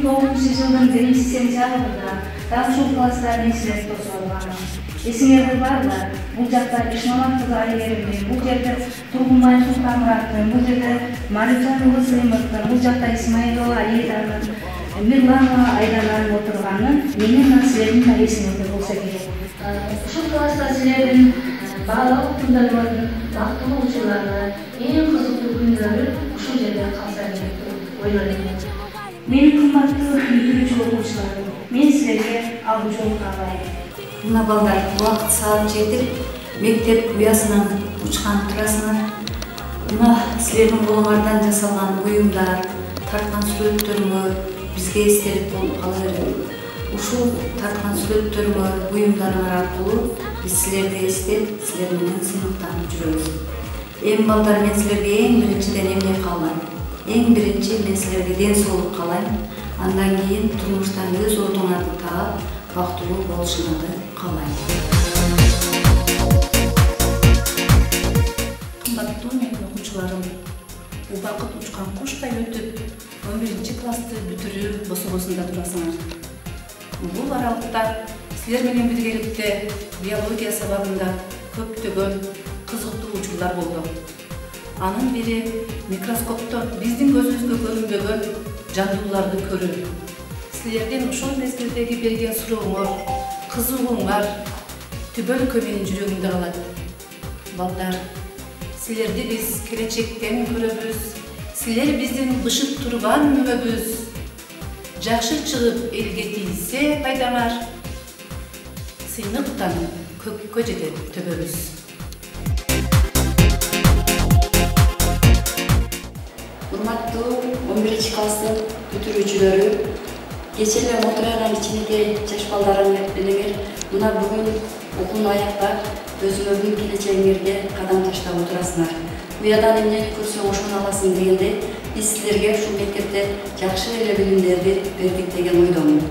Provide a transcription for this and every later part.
1900 жылдын 1-сентябрында дагы ушул класста менчилик тосулган. Эсиңерде барбы? Бул жакта Ишмамат кызы Айгеримдин, бул жерде Тургунбай Султанмураттын, бул жерде Марифжан Уулсымовдун, бул жакта Исмаилова Аиданын, Мирланова Айдананын отурганын менин силердин да эсиңерде болсо керек. Ушул класста силердин баалуу тыңдармандардын бактылуу учурлары, эң кызыктуу күндөрү ушул жерде калса керек деп ойлойм. Менин кымбаттуу бүтүрүүчү окуучуларым, мен силерге алгы жол каалайм. Мына балдар убакыт саат жетип, мектеп уясынан учкан турасыңар. Мына силердин колуңардан жасалган буюмдар, тарткан сүрөттөрүңөр бизге эстелик болуп кала берет. Ушул тарткан сүрөттөрүңөр, буюмдарыңар аркылуу биз силерди эстеп, силер менен сыймыктанып жүрөбүз. Эми балдар, мен силерге эң биринчиден эмне каалайм? Эң биринчи мен силерге ден соолук каалайм. Андан кийин турмуштан өз ордуңарды таап, бактылуу болушуңарды каалайм. Кымбаттуу менин окуучуларым, убакыт учкан куштай өтүп, 11-классты бүтүрүү бособосунда турасыңар. Бул аралыкта силер менен биргеликте биология сабагында көптөгөн кызыктуу учурлар болду. Анын бири микроскопто биздин көзүбүзгө көрүнбөгөн жандууларды көрүү. Силердин ошол мезгилдеги берген сурооңор, кызыгууңар түбөлүккө менин жүрөгүмдө калат. Балдар, силерди биз келечектен көрөбүз. Силер биздин бышып турган мүмөбүз. Жакшы чыгып элге тийсе пайдаңар, сыйныктан көккө жетет төбөбүз. Урматтуу 11-класстын бүтүрүүчүлөрү, кече эле отурган кичинекей жаш балдарым элеңер мына бүгүн окууну аяктап, өзүңөрдүн келечегиңерге кадам таштап отурасыңар. Буядан эмнени көрсөң ошону аласың дегенде, биз силерге ушул мектепте жакшы эле билимдерди бердик деген ойдомун.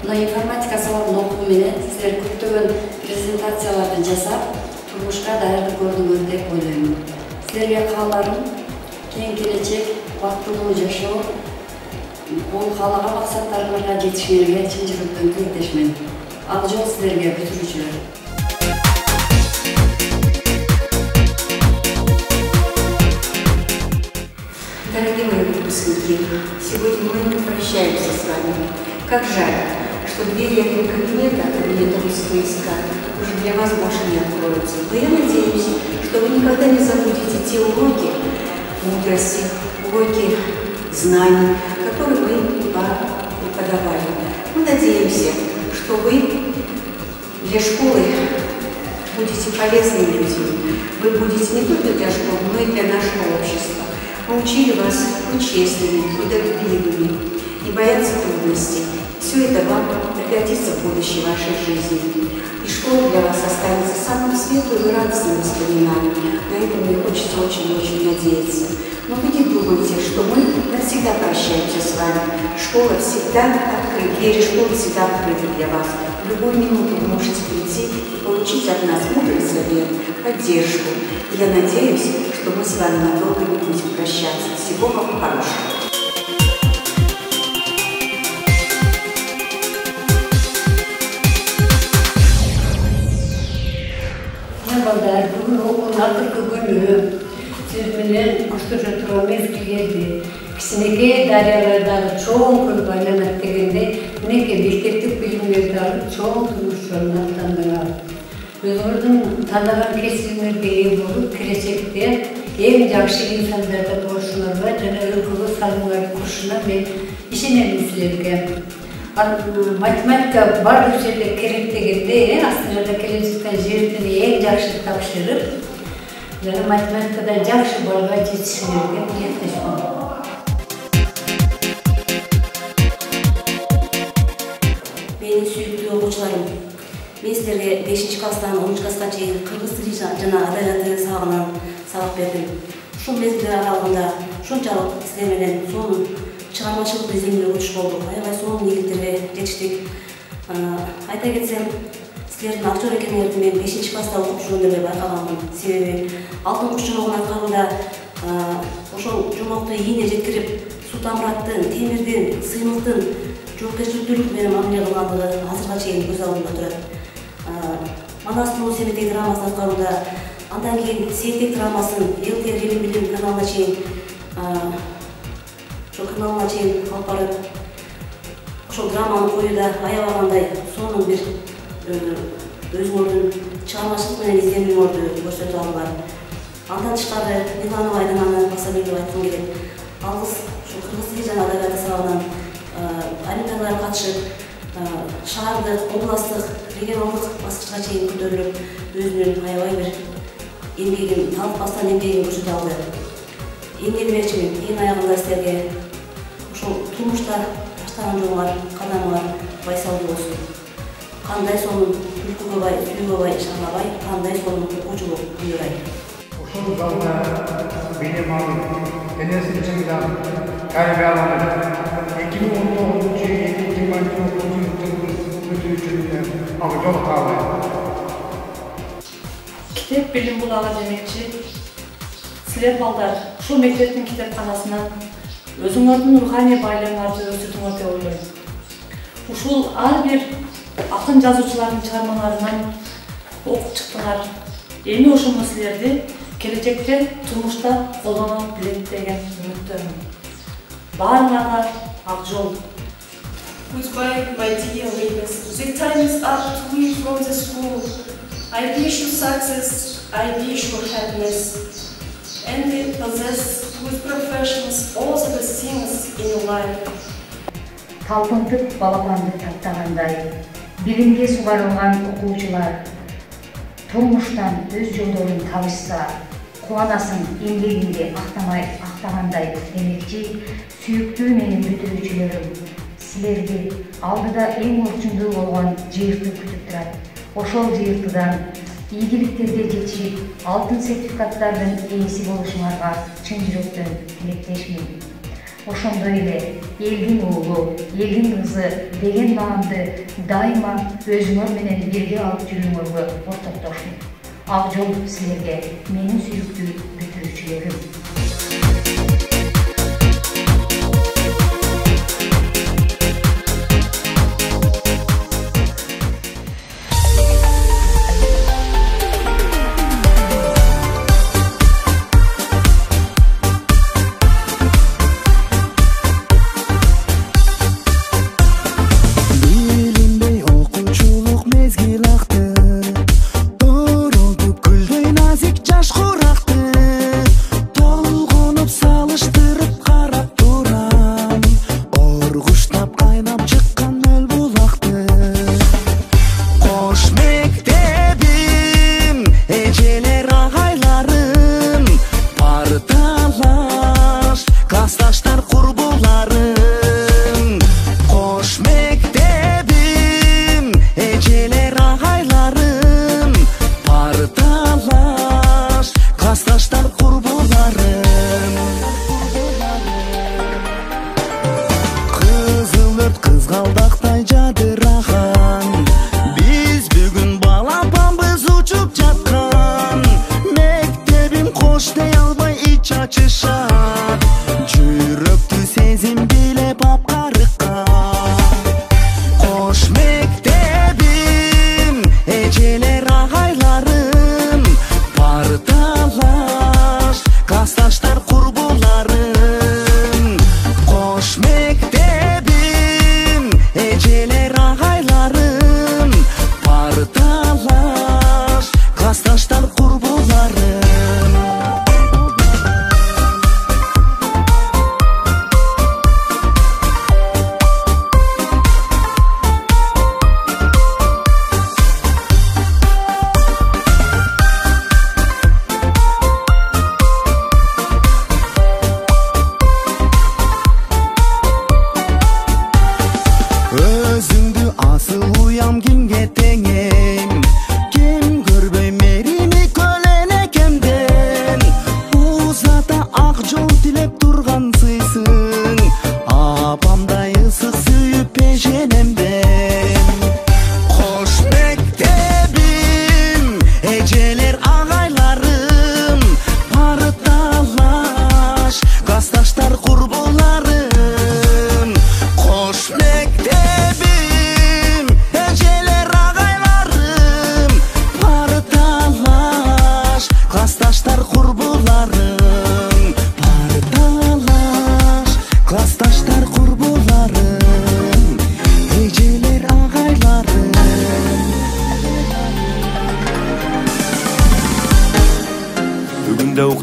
Мына информатика сабагын окуу менен силер көптөгөн презентацияларды жасап, турмушка даярдык көрдүңөр деп ойлойм. Силерге кааларым кең келечек, бактылуу жашоо, бул каалаган максаттарыңарга жетишиңерге чын жүрөктөн тилектешмин. Ал жол силерге бүтүрүүчүлөр. Дорогие мои выпускники, сегодня мы прощаемся с вами. Как жаль, что двери этого кабинета русского языка уже для вас больше не откроются. Но я надеюсь, что вы никогда не забудете те уроки мудрости, уроки знаний, которые вы вам преподавали. Мы надеемся, что вы для школы будете полезными людьми. Вы будете не только для школы, но и для нашего общества. Мы учили вас быть честными, трудолюбивыми, не бояться трудностей. Все это вам пригодится в будущей вашей жизни. И школа для вас останется самым светлым и радостным воспоминанием. На это мне хочется очень-очень надеяться. Но вы не думайте, что мы навсегда прощаемся с вами. Школа всегда открыта, двери школы всегда открыты для вас. В любую минуту вы можете прийти и получить от нас мудрый совет, поддержку. И я надеюсь, что мы с вами надолго не будем прощаться. Всего вам хорошего. Балдар, бүгін окуунун акыркы күнү сиз менен көчтөрүп турган мезгил келди. Кичинекей дарыялардагы чоң көлгө айланат дегенде, минекей мектептик билимдерди алып, чоң турмуш жолуна аттандыңар. Өзүңөрдүн тандаган кесибиңерге ээ болуп, келечекте эң жакшы инсандарда болушуңарга жана өлкөгө салымыңарды курушуна мен ишенем силерге. Математика барлык жерде керек дегенде, астыңарда келе жаткан жердин эң жакшы тапшырып, жана математикадан жакшы балга жетишиңерге тилектешмин. Менин сүйүктүү окуучуларым, мен силерге 5-класстан 10-класска чейин кыргыз тили жана адабияты сабагынан сабак бердим. Ушул мезгилдер аралыгында ушунчалык силер менен сонун чыгармачылык изимдүү учуш болдук. Аябай сонун ийгиликтерге жетиштик. Айта кетсем, силердин актер экениңерди мен 5-класста окуп жүргөндө эле байкаганмын. Себеби алтын куш жомогун аткарганда ошол жомокту ийине жеткирип Султанмураттын, Темирдин, Сыймыктын жоопкерчиликтүүлүк менен мамиле кылгандыгы азыркыга чейин көз алдымда турат. Манастын Улуу Семетек драмасын аткарууда, андан кийин Сейтек драмасын ЛТР Элим Билим каналына чейин алып барып, ошол драманы коюуда аябагандай сонун бир өзүңөрдүн чыгармачылык менен изденүүңөрдү көрсөтө алган. Андан тышкары Миланова Айдананы баса белгилеп айткым келет. Алгыз ушул кыргыз тили жана адабияты сабагынан олимпиадаларга катышып, шаардык, областтык, регионалдык баскычка чейин көтөрүлүп, өзүнүн аябай бир эмгегин, талыкпастан эмгегин көрсөтө алды. Эмгегимекчимин, эң аягында силерге ошол турмушта таштаган жолуңар, кадамыңар байсалдуу болсун. Кандай сонун күлкүгө бай, сүйүүгө бай, шарлабай, кандай сонун окуучулук буйрай. Ушул залда билим алып, энесин чыңдап, тарбияланып, 2019-2020 ак жол калды. Китеп билим булагы демекчи, силер балдар ушул мектептин китепканасынан өзүңөрдүн руханий байлыгыңарды өсүрдүңөр деп ойлойм. Ушул ар бир акын жазуучулардын чыгармаларынан окуп чыктыңар. Эми ошону силерди келечекте турмушта колдоно билет деген үмүттөмүн. Баарыңарга ак жол. Goodbye, my dear neighbors. The time is up to leave from the school. I wish you success, I wish you happiness, and possess good professions all the best things in your life. Талпынтып балапанды таптагандай, билимге сугарылган окуучулар турмуштан өз жолдорун табышса, кубанасың эмгегинде актагандай демекчи, сүйүктүү менин бүтүрүүчүлөрүм, силерди алдыда эң орчундуу болгон жыйыртуу күтүп турат. Ошол жыйыртуудан ийгиликтерге жетишип, алтын сертификаттардын ээси болушуңарга чын жүрөктөн тилектешмин. Ошондой эле элдин уулу, элдин кызы деген наамды дайыма өзүңөр менен бирге алып жүрүүңөргө ортоктошмун. Ак жол силерге, менин сүйүктүү бүтүрүүчүлөрүм. Todo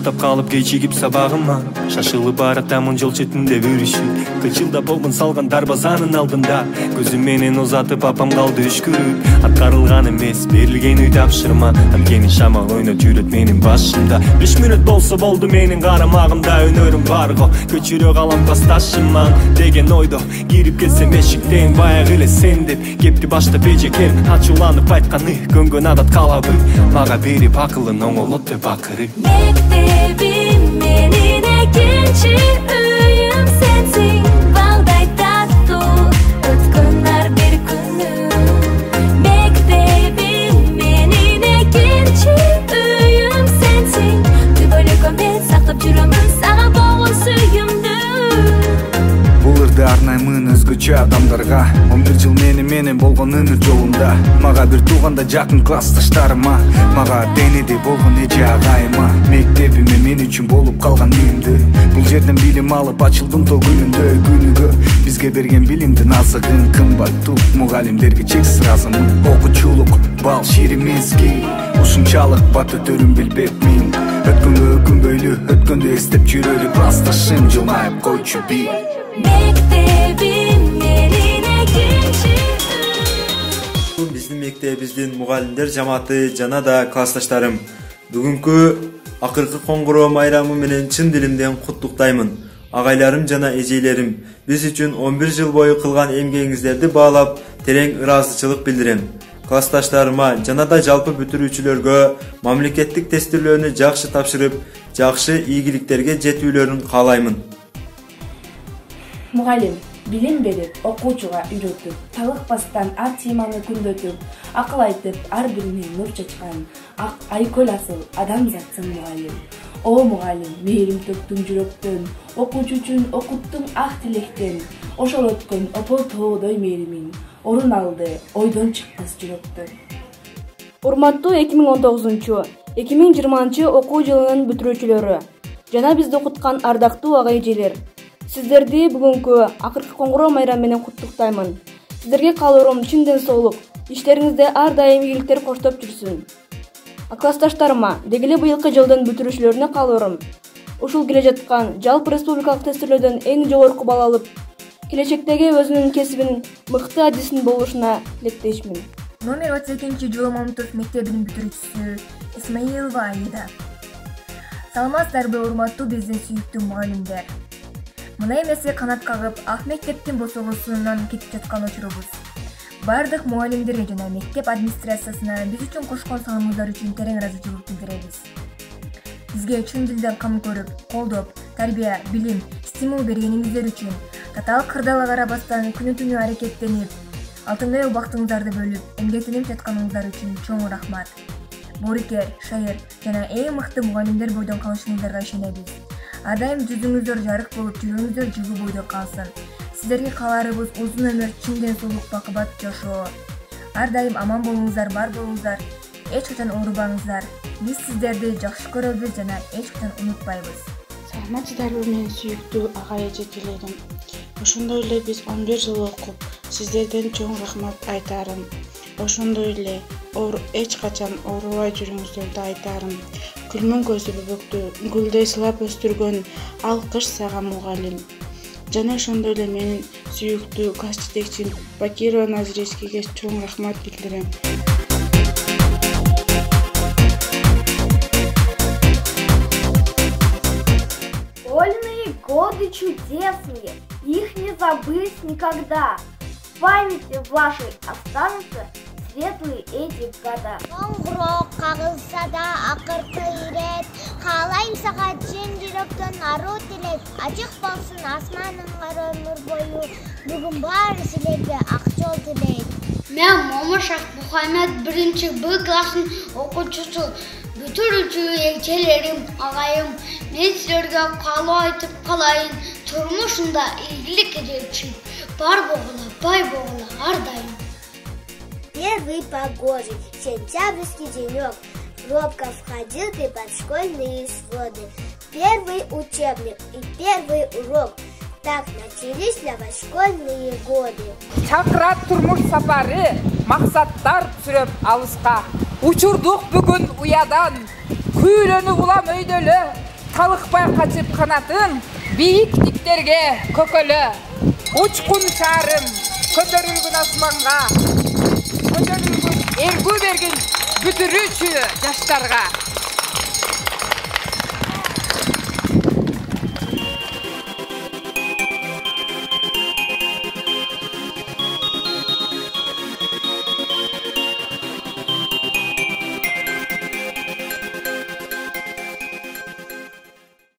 сактап калып кечигип сабагыма. Шашылып баратамын жол четинде бүрүшүп, кычылда болгон салган дарбазанын алдында. Көзүм менен узатып апам калды үшкүрүп. Аткарылган эмес берилген үй тапшырма, анткени шамал ойноп жүрөт менин башымда. 5 мүнөт болсо болду менин карамагымда, өнөрүм бар го көчүрө калам классташыма деген ойдо кирип келсем эшиктен баягы эле сен деп кепти баштап эжекем. Ачууланып айтканы көнгөн адат калабы, мага берип акылын оңолот деп акырып. Мектебим менин экинчи үйүм сенсиң, балдай таттуу өткөн ар бир күнүм. Мектебим менин экинчи үйүм сенсиң, түбөлүккө мен сактап жүрөмүн сага болгон сүйүмдү. Бул ырды арнаймын өзгөчө адамдарга, 11 жыл менен болгон өмүр жолунда. Мага бир тууганда жакын классташтарыма, мага денеде болгон эже агайыма. Мектебиме мен үчүн болуп калган үйүмдө, бул жерден билим алып ачылдым то күнүгө. Бизге берген билимдин азыгын кымбаттуу, мугалимдерге чексиз ыраазымын. Окуучулук бал шири мезгил, ушунчалык бат өтөрүн билбепмин. Өткөнгө өкүнбөйлү, өткөндү эстеп жүрөлү, классташым жылмайып койчу бир. Мектебим менин экинчи биздин мектебибиздин мугалимдер жамааты жана да классташтарым, бүгүнкү акыркы коңгуроо майрамы менен чын дилимден куттуктаймын. Агайларым жана эжейлерим, биз үчүн 11 жыл бою кылган эмгегиңиздерди баалап, терең ыраазычылык билдирем. Классташтарыма жана да жалпы бүтүрүүчүлөргө мамлекеттик тестирлөөнү жакшы тапшырып, жакшы ийгиликтерге жетүүлөрүн каалаймын. Мугалим билим берип, окуучуга үйрөтүп, талыкпастан ар теманы күндөтүп, акыл айтып, ар бирине нур чачкан айкөл асыл адамзатсың мугалим. О мугалим, мээрим төктүң жүрөктөн, окуучу үчүн окуттуң ак тилектен. Ошол өткөн опол тоодой мээримин, орун алды ойдон чыккыс жүрөктөн. Урматтуу 2019-2020 окуу жылынын бүтүрүүчүлөрү жана бизди окуткан ардактуу ага-эжелер, сиздерди бүгүнкү акыркы коңгуроо майрамы менен куттуктаймын. Сиздерге каалоорум чын ден соолук, иштериңизде ар дайым ийгиликтер коштоп жүрсүн. Классташтарыма, деги эле быйылкы жылдын бүтүрүүчүлөрүнө каалоорум ушул келе жаткан жалпы республикалык тестирлөөдөн эң жогорку балл алып, келечектеги өзүнүн кесибинин мыкты адисин болушуна тилектешмин. Номер 32 Жоло Мамутов мектебинин бүтүрүүчүсү Исмаилова Аида. Саламатсыздарбы, урматтуу биздин сүйүктүү мугалимдер. Мына эмесе канат кагып, ак мектептин босогосунан кетип жаткан учурубуз. Бардык мугалимдерге жана мектеп администрациясына биз үчүн кошкон салымыңыздар үчүн терең ыраазычылык билдиребиз. Бизге чын дилден кам көрүп, колдоп, тарбия, билим, стимул бергениңиздер үчүн, татаал кырдаалга карабастан күнү-түнү аракеттенип, алтындай убактыңыздарды бөлүп, эмгектенип жатканыңыздар үчүн чоң рахмат. Боорукер, шайыр жана эң мыкты мугалимдер бойдон калышыңыздарга ишенебиз. Ар дайым жүзүңүздөр жарык болуп, жүрөгүңүздөр жылуу бойдо калсын. Сиздерге кааларыбыз узун өмүр, чын ден соолук, бакыбат жашоо. Ар дайым аман болуңуздар, бар болуңуздар, эч качан оорубаңыздар. Биз сиздерди жакшы көрөбүз жана эч качан унутпайбыз. Саламатсыздарбы менин сүйүктүү ага-эжекелерим. Ошондой эле биз 11 жыл окуп, сиздерден чоң рахмат айтарым. Ошондой эле эч качан оорубай жүрүңүздөрдү айтарым. Күлмөн көзү бөбөктү гүлдөй сылап өстүргөн алкыш сага мугалим. Жана ошондой эле менин сүйүктүү класс жетекчим Бакирова Назирескеге чоң рахмат билдирем. Школьные годы чудесные, их не забыть никогда. В памяти вашей останутся светлые эти года. Коңгуроо кагылса да акыркы ирет, каалайм сага чын жүрөктөн аруу тилек. Ачык болсун асманыңар өмүр бою, бүгүн баары силерге ак жол тилейт. Мен Момышев Мухаммед 1-Б классын окуучусу, бүтүрүүчү эжелерим, агайым, мен силерге каалоо айтып калайын. Турмушунда ийгилик эдечи, бар болгула, бай болгула ар дайым. Первый погожий сентябрьский денек, робко входил ты под школьные своды. Первый учебник и первый урок, так начались для вас школьные годы. Чакырат турмуш сапары, максаттар сүрөп алыска. Учурдук бүгүн уядан, күйрөнүп улам өйдөлө, талыкпай качып канатын бийик диктерге көкөлө. Учкун шаарым көтөрүлгөн асманга, көтөрүлгөн эргүү берген бүтүрүүчү жаштарга.